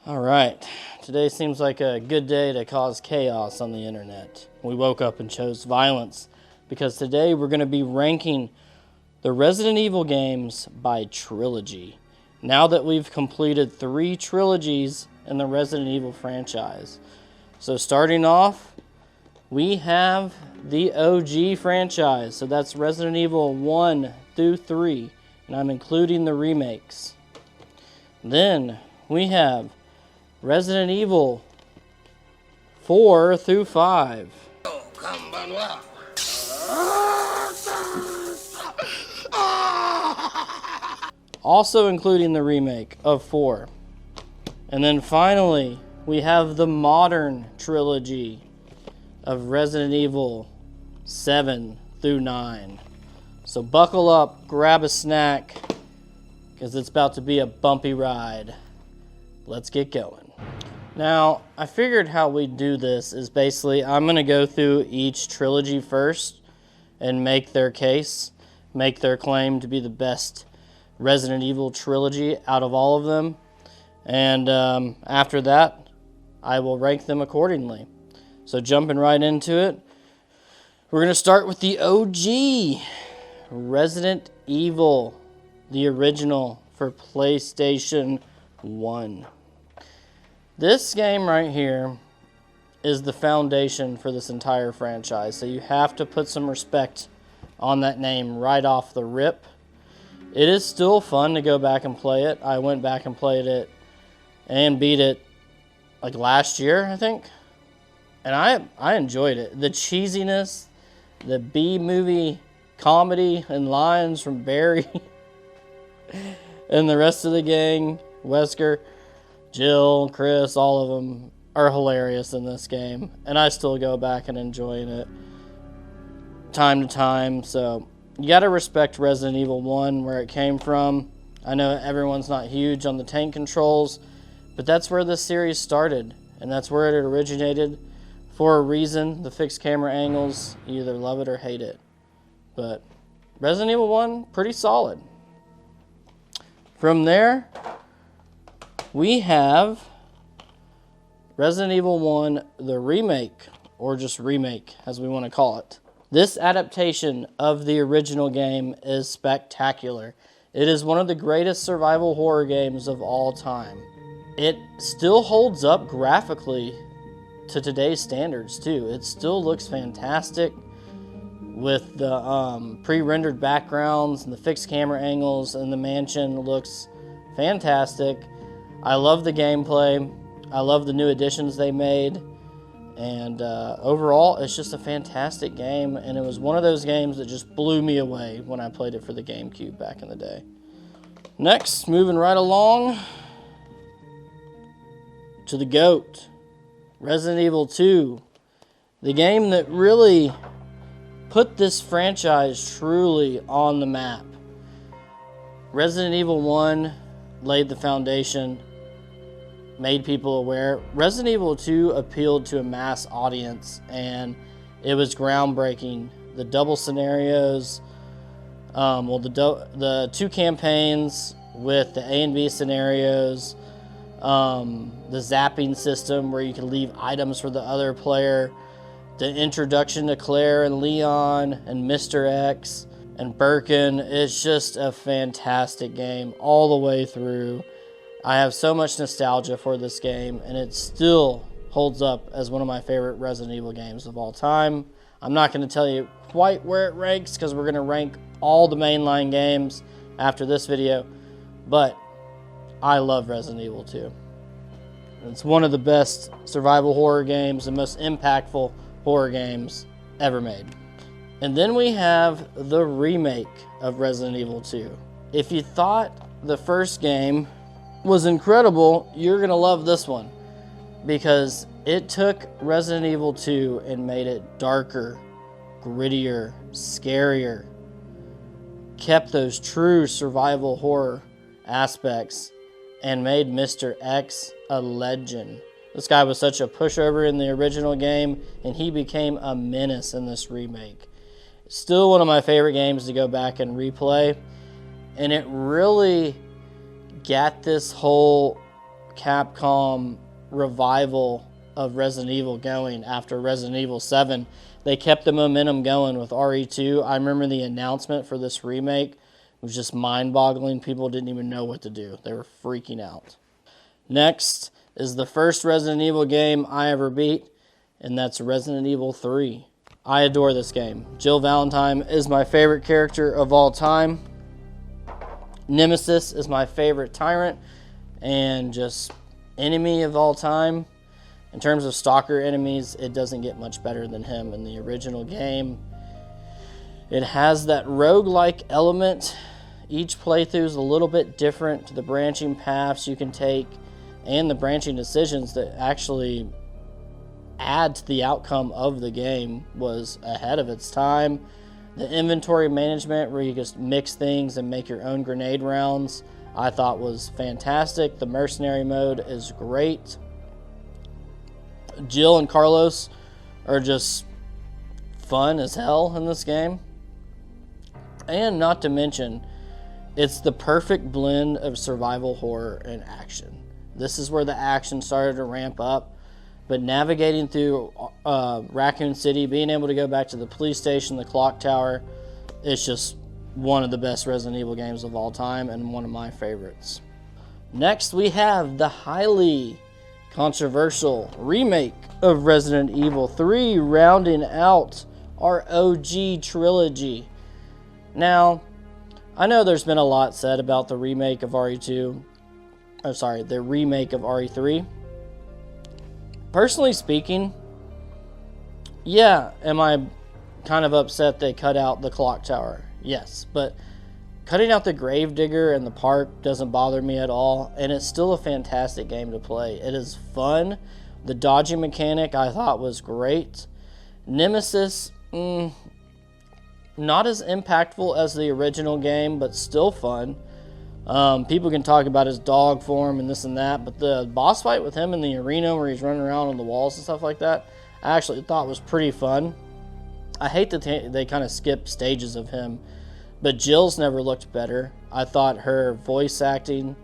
All right, today seems like a good day to cause chaos on the internet. We woke up and chose violence because today we're going to be ranking the Resident Evil games by trilogy. Now that we've completed 3 trilogies in the Resident Evil franchise. So starting off, we have the OG franchise. So that's Resident Evil 1 through 3, and I'm including the remakes. Then we have Resident Evil 4 through 5. Also including the remake of 4. And then finally, we have the modern trilogy of Resident Evil 7 through 9. So buckle up, grab a snack, because it's about to be a bumpy ride. Let's get going. Now, I figured how we do this is basically I'm going to go through each trilogy first and make their case, make their claim to be the best Resident Evil trilogy out of all of them. And after that, I will rank them accordingly. So jumping right into it, we're going to start with the OG Resident Evil, the original for PlayStation 1. This game right here is the foundation for this entire franchise, so you have to put some respect on that name right off the rip. It is still fun to go back and play it. I went back and played it and beat it like last year, I think, and I enjoyed it. The cheesiness, the B-movie comedy and lines from Barry and the rest of the gang, Wesker, Jill, Chris, all of them are hilarious in this game. And I still go back and enjoying it time to time. So you got to respect Resident Evil 1, where it came from. I know everyone's not huge on the tank controls, but that's where this series started. And that's where it originated for a reason. The fixed camera angles, you either love it or hate it. But Resident Evil 1, pretty solid. From there, we have Resident Evil 1, the remake, or just remake, as we want to call it. This adaptation of the original game is spectacular. It is one of the greatest survival horror games of all time. It still holds up graphically to today's standards, too. It still looks fantastic with the pre-rendered backgrounds and the fixed camera angles, and the mansion looks fantastic. I love the gameplay. I love the new additions they made. And overall, it's just a fantastic game. And it was one of those games that just blew me away when I played it for the GameCube back in the day. Next, moving right along to the GOAT, Resident Evil 2. The game that really put this franchise truly on the map. Resident Evil 1 laid the foundation, made people aware. Resident Evil 2 appealed to a mass audience, and it was groundbreaking. The double scenarios, the 2 campaigns with the A and B scenarios, the zapping system where you can leave items for the other player, the introduction to Claire and Leon and Mr. X and Birkin. It's just a fantastic game all the way through. I have so much nostalgia for this game, and it still holds up as one of my favorite Resident Evil games of all time. I'm not going to tell you quite where it ranks because we're going to rank all the mainline games after this video, but I love Resident Evil 2. It's one of the best survival horror games, the most impactful horror games ever made. And then we have the remake of Resident Evil 2. If you thought the first game was incredible, you're gonna love this one, because it took Resident Evil 2 and made it darker, grittier, scarier, kept those true survival horror aspects, and made Mr. X a legend. This guy was such a pushover in the original game, and he became a menace in this remake. Still one of my favorite games to go back and replay, and it really got this whole Capcom revival of Resident Evil going after Resident Evil 7. They kept the momentum going with RE2. I remember the announcement for this remake was just mind-boggling. People didn't even know what to do. They were freaking out. Next is the first Resident Evil game I ever beat, and that's Resident Evil 3. I adore this game. Jill Valentine is my favorite character of all time. Nemesis is my favorite tyrant and just enemy of all time. In terms of stalker enemies, it doesn't get much better than him in the original game. It has that roguelike element. Each playthrough is a little bit different. The branching paths you can take and the branching decisions that actually add to the outcome of the game was ahead of its time. The inventory management, where you just mix things and make your own grenade rounds, I thought was fantastic. The mercenary mode is great. Jill and Carlos are just fun as hell in this game. And not to mention, it's the perfect blend of survival horror and action. This is where the action started to ramp up. But navigating through Raccoon City, being able to go back to the police station, the clock tower, it's just one of the best Resident Evil games of all time and one of my favorites. Next, we have the highly controversial remake of Resident Evil 3, rounding out our OG trilogy. Now, I know there's been a lot said about the remake of RE2. The remake of RE3. Personally speaking, yeah, am I kind of upset they cut out the clock tower? Yes, but cutting out the Gravedigger and the park doesn't bother me at all, and it's still a fantastic game to play. It is fun. The dodging mechanic I thought was great. Nemesis, not as impactful as the original game, but still fun. People can talk about his dog form and this and that, but the boss fight with him in the arena where he's running around on the walls and stuff like that, I actually thought was pretty fun. I hate that they kind of skip stages of him, but Jill's never looked better. I thought her voice acting,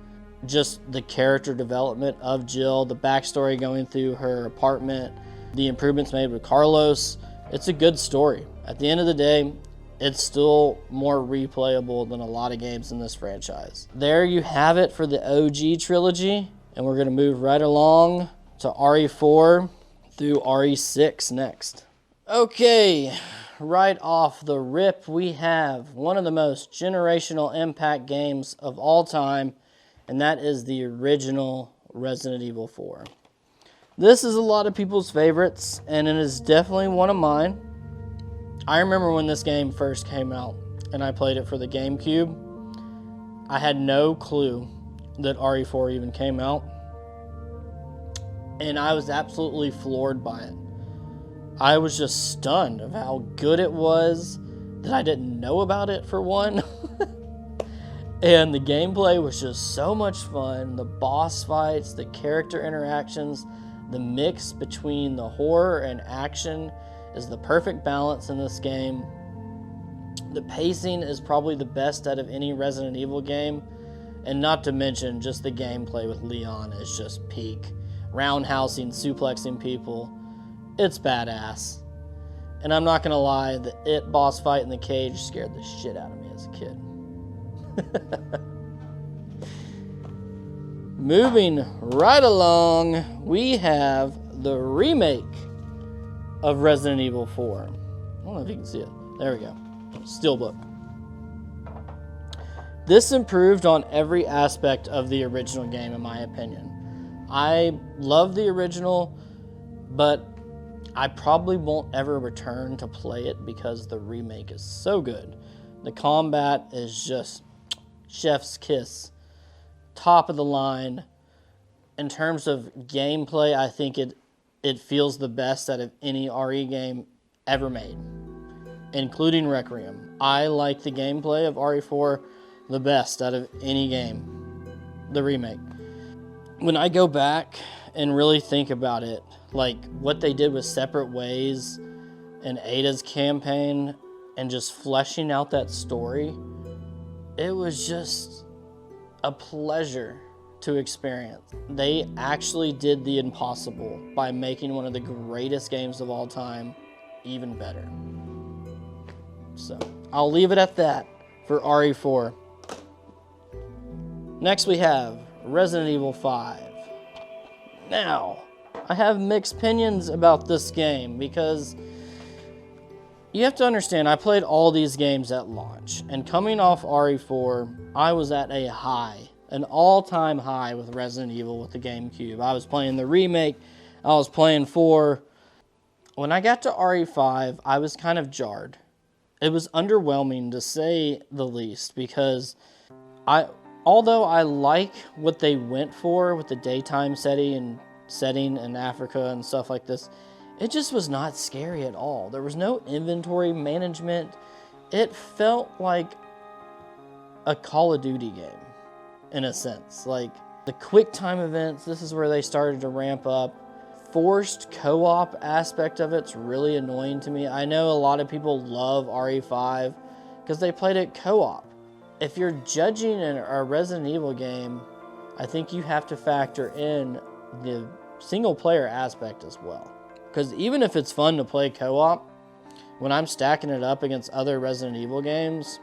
just the character development of Jill, the backstory going through her apartment, the improvements made with Carlos, it's a good story. At the end of the day, it's still more replayable than a lot of games in this franchise. There you have it for the OG trilogy, and we're going to move right along to RE4 through RE6 next. Okay, right off the rip, we have one of the most generational impact games of all time, and that is the original Resident Evil 4. This is a lot of people's favorites, and it is definitely one of mine. I remember when this game first came out and I played it for the GameCube. I had no clue that RE4 even came out, and I was absolutely floored by it. I was just stunned of how good it was, that I didn't know about it for one. And the gameplay was just so much fun. The boss fights, the character interactions, the mix between the horror and action is the perfect balance in this game. The pacing is probably the best out of any Resident Evil game, and not to mention just the gameplay with Leon is just peak. Roundhousing, suplexing people, it's badass. And I'm not gonna lie, the It boss fight in the cage scared the shit out of me as a kid. Moving right along, we have the remake of Resident Evil 4. I don't know if you can see it. There we go. Steelbook. This improved on every aspect of the original game, in my opinion. I love the original, but I probably won't ever return to play it because the remake is so good. The combat is just chef's kiss. Top of the line. In terms of gameplay, I think it feels the best out of any RE game ever made, including Requiem. I like the gameplay of RE4 the best out of any game, the remake. When I go back and really think about it, like what they did with Separate Ways and Ada's campaign and just fleshing out that story, it was just a pleasure to experience. They actually did the impossible by making one of the greatest games of all time even better. So I'll leave it at that for RE4. Next we have Resident Evil 5. Now, I have mixed opinions about this game because you have to understand, I played all these games at launch, and coming off RE4, I was at a high, an all-time high with Resident Evil with the GameCube. I was playing the remake, I was playing 4. When I got to RE5, I was kind of jarred. It was underwhelming to say the least, because although I like what they went for with the daytime setting in Africa and stuff like this, it just was not scary at all. There was no inventory management. It felt like a Call of Duty game, in a sense. Like, the quick time events, this is where they started to ramp up. Forced co-op aspect of it's really annoying to me. I know a lot of people love RE5 because they played it co-op. If you're judging a Resident Evil game, I think you have to factor in the single player aspect as well. Because even if it's fun to play co-op, when I'm stacking it up against other Resident Evil games,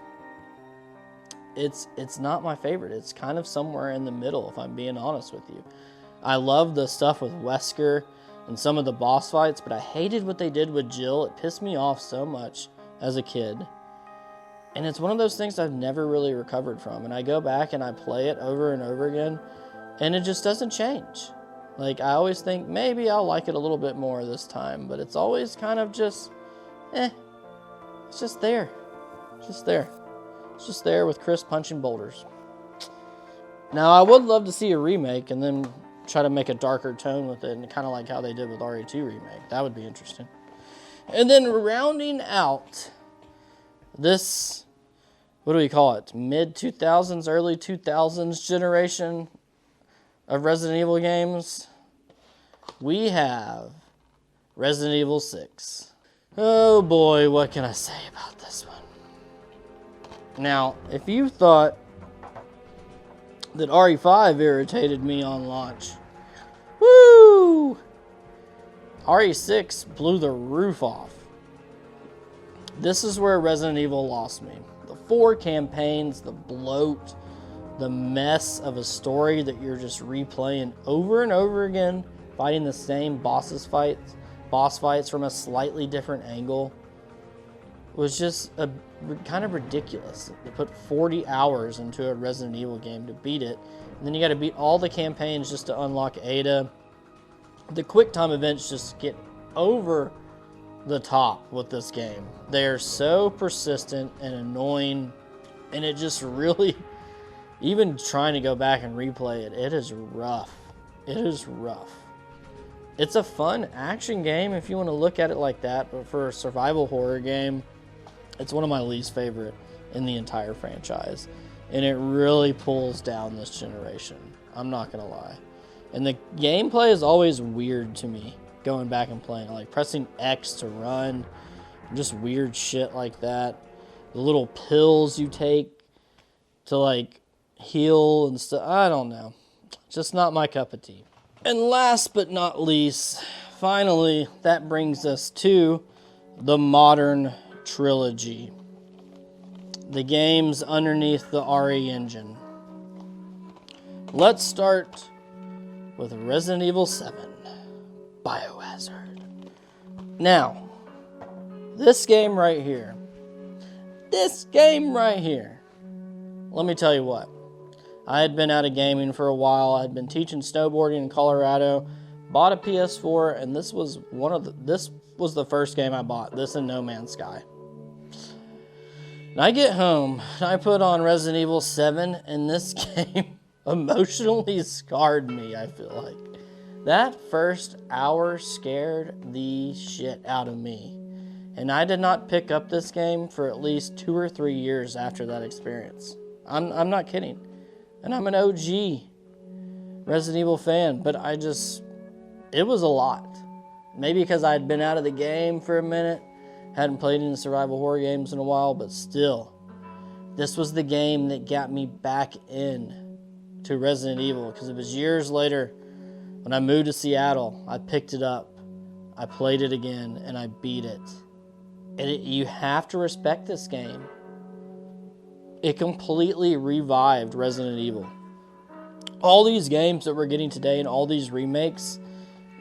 it's not my favorite. It's kind of somewhere in the middle, if I'm being honest with you. I love the stuff with Wesker and some of the boss fights, but I hated what they did with Jill. It pissed me off so much as a kid. And it's one of those things I've never really recovered from. And I go back and I play it over and over again, and it just doesn't change. Like, I always think maybe I'll like it a little bit more this time, but it's always kind of just, it's just there. It's just there. It's just there with Chris punching boulders. Now, I would love to see a remake and then try to make a darker tone with it, and kind of like how they did with RE2 remake. That would be interesting. And then rounding out this, what do we call it? Mid-2000s, early 2000s generation of Resident Evil games, we have Resident Evil 6. Oh boy, what can I say about this one? Now, if you thought that RE5 irritated me on launch, woo! RE6 blew the roof off. This is where Resident Evil lost me. The 4 campaigns, the bloat, the mess of a story that you're just replaying over and over again, fighting the same boss fights from a slightly different angle, was just kind of ridiculous. They put 40 hours into a Resident Evil game to beat it, and then you got to beat all the campaigns just to unlock Ada. The quick time events just get over the top with this game. They're so persistent and annoying, and it just really, even trying to go back and replay it, it is rough. It is rough. It's a fun action game if you want to look at it like that, but for a survival horror game, it's one of my least favorite in the entire franchise. And it really pulls down this generation. I'm not going to lie. And the gameplay is always weird to me, going back and playing. Like pressing X to run, just weird shit like that. The little pills you take to like heal and stuff. I don't know. Just not my cup of tea. And last but not least, finally, that brings us to the modern trilogy. The games underneath the RE engine. Let's start with Resident Evil 7, Biohazard. Now, this game right here, let me tell you what. I had been out of gaming for a while. I had been teaching snowboarding in Colorado, bought a PS4, and this was the first game I bought, this and No Man's Sky. And I get home, and I put on Resident Evil 7, and this game emotionally scarred me, I feel like. That first hour scared the shit out of me. And I did not pick up this game for at least 2 or 3 years after that experience. I'm not kidding. And I'm an OG Resident Evil fan, but it was a lot. Maybe because I had been out of the game for a minute, hadn't played any survival horror games in a while, but still, this was the game that got me back in to Resident Evil, because it was years later when I moved to Seattle. I picked it up, I played it again, and I beat it. And you have to respect this game. It completely revived Resident Evil. All these games that we're getting today and all these remakes,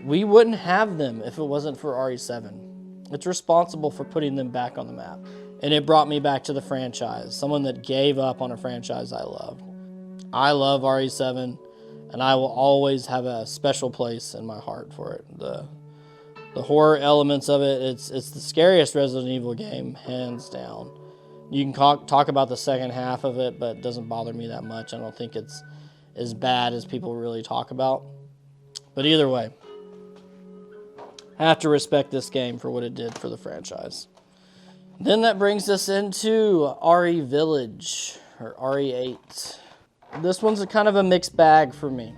we wouldn't have them if it wasn't for RE7. It's responsible for putting them back on the map. And it brought me back to the franchise, someone that gave up on a franchise I loved. I love RE7, and I will always have a special place in my heart for it. The horror elements of it, it's the scariest Resident Evil game, hands down. You can talk about the second half of it, but it doesn't bother me that much. I don't think it's as bad as people really talk about. But either way, I have to respect this game for what it did for the franchise. Then that brings us into RE Village, or RE8. This one's kind of a mixed bag for me,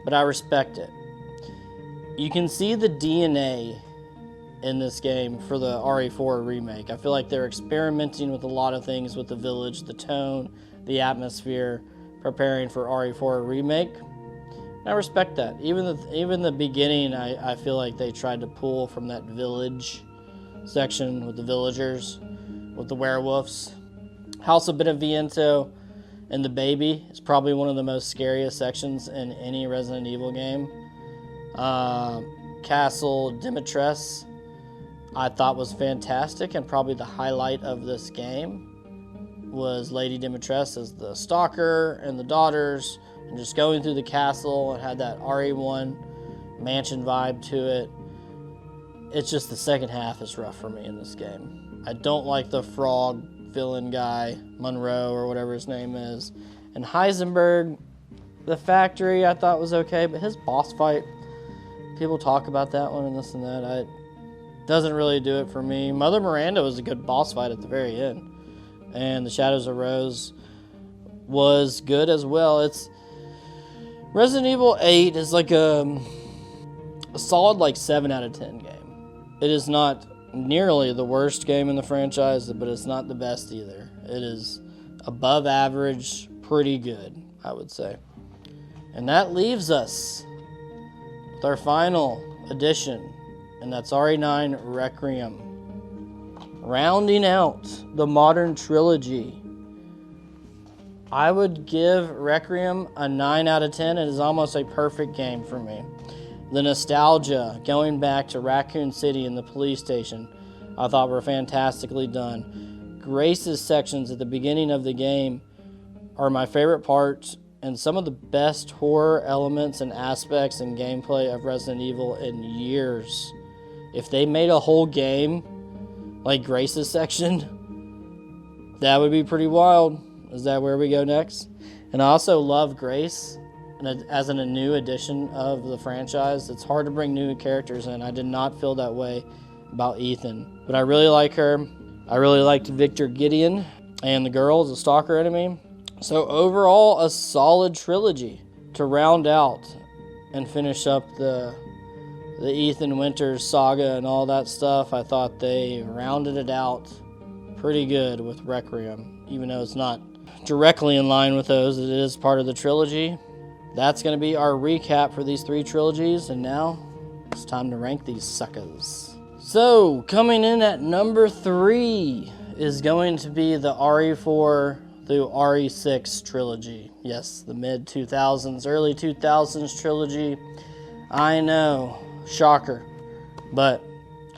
but I respect it. You can see the DNA in this game for the RE4 remake. I feel like they're experimenting with a lot of things with the village, the tone, the atmosphere, preparing for RE4 remake. And I respect that. Even the beginning, I feel like they tried to pull from that village section with the villagers, with the werewolves. House of Beneviento and the baby is probably one of the most scariest sections in any Resident Evil game. Castle Dimitrescu I thought was fantastic, and probably the highlight of this game was Lady Dimitrescu as the stalker and the daughters, and just going through the castle. It had that RE1 mansion vibe to it. It's just the second half is rough for me in this game. I don't like the frog villain guy, Monroe or whatever his name is. And Heisenberg, the factory, I thought was okay, but his boss fight, people talk about that one and this and that. Doesn't really do it for me. Mother Miranda was a good boss fight at the very end. And the Shadows of Rose was good as well. It's Resident Evil 8 is like a solid like 7 out of 10 game. It is not nearly the worst game in the franchise, but it's not the best either. It is above average, pretty good, I would say. And that leaves us with our final edition, and that's RE9 Requiem. Rounding out the modern trilogy, I would give Requiem a 9 out of 10. It is almost a perfect game for me. The nostalgia, going back to Raccoon City and the police station, I thought were fantastically done. Grace's sections at the beginning of the game are my favorite parts, and some of the best horror elements and aspects and gameplay of Resident Evil in years. If they made a whole game like Grace's section, that would be pretty wild. Is that where we go next? And I also love Grace as a new addition of the franchise. It's hard to bring new characters in. I did not feel that way about Ethan, but I really like her. I really liked Victor Gideon and the girl as a stalker enemy. So overall, a solid trilogy to round out and finish up the Ethan Winters saga and all that stuff. I thought they rounded it out pretty good with Requiem, even though it's not directly in line with those. It is part of the trilogy. That's going to be our recap for these 3 trilogies, and now it's time to rank these suckers. So, coming in at number 3 is going to be the RE4 through RE6 trilogy. Yes, the mid-2000s, early 2000s trilogy. I know, shocker, but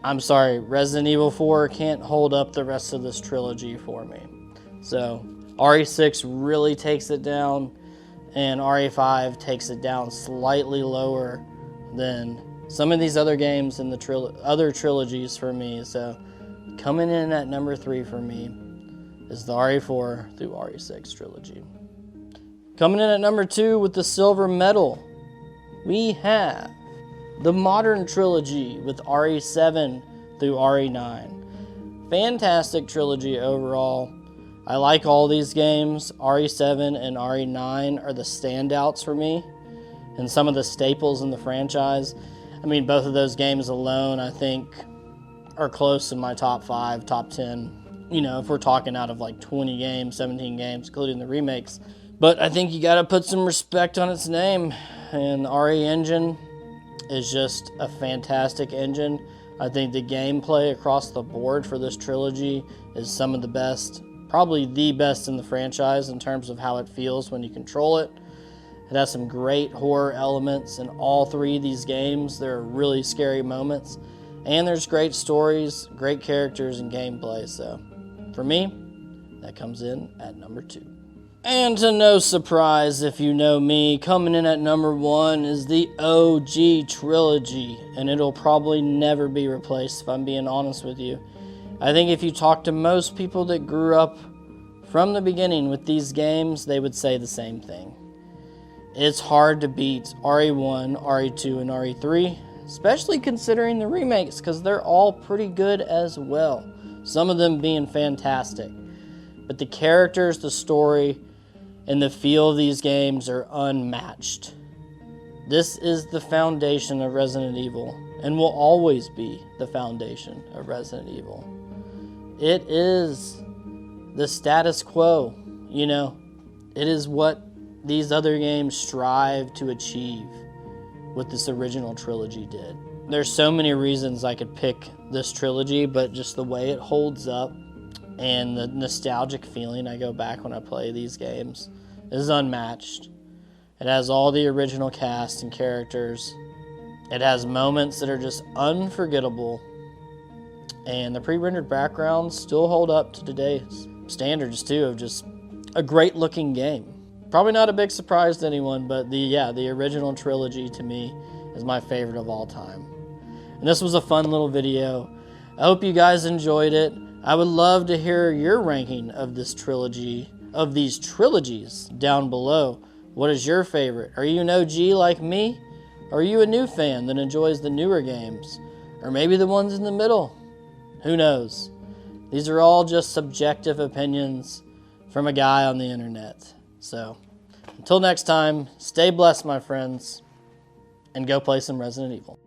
I'm sorry, Resident Evil 4 can't hold up the rest of this trilogy for me. So, RE6 really takes it down, and RE5 takes it down slightly lower than some of these other games in the other trilogies for me. So, coming in at number 3 for me is the RE4 through RE6 trilogy. Coming in at number 2 with the silver medal, we have the modern trilogy with RE7 through RE9. Fantastic trilogy overall. I like all these games. RE7 and RE9 are the standouts for me and some of the staples in the franchise. I mean, both of those games alone, I think, are close in my top 5, top 10. You know, if we're talking out of like 20 games, 17 games, including the remakes, But I think you gotta put some respect on its name. And RE Engine is just a fantastic engine. I think the gameplay across the board for this trilogy is some of the best, probably the best in the franchise in terms of how it feels when you control it. It has some great horror elements in all three of these games. There are really scary moments, and there's great stories, great characters, and gameplay. So for me, that comes in at number 2. And to no surprise, if you know me, coming in at number 1 is the OG Trilogy, and it'll probably never be replaced if I'm being honest with you. I think if you talk to most people that grew up from the beginning with these games, they would say the same thing. It's hard to beat RE1, RE2, and RE3, especially considering the remakes, because they're all pretty good as well, some of them being fantastic. But the characters, the story, and the feel of these games are unmatched. This is the foundation of Resident Evil, and will always be the foundation of Resident Evil. It is the status quo, you know. It is what these other games strive to achieve, what this original trilogy did. There's so many reasons I could pick this trilogy, but just the way it holds up and the nostalgic feeling I go back when I play these games is unmatched. It has all the original cast and characters. It has moments that are just unforgettable, and the pre-rendered backgrounds still hold up to today's standards too, of just a great looking game. Probably not a big surprise to anyone, but the original trilogy to me is my favorite of all time. And this was a fun little video. I hope you guys enjoyed it. I would love to hear your ranking of this trilogy, of these trilogies down below. What is your favorite? Are you an OG like me? Or are you a new fan that enjoys the newer games? Or maybe the ones in the middle? Who knows? These are all just subjective opinions from a guy on the internet. So, until next time, stay blessed, my friends, and go play some Resident Evil.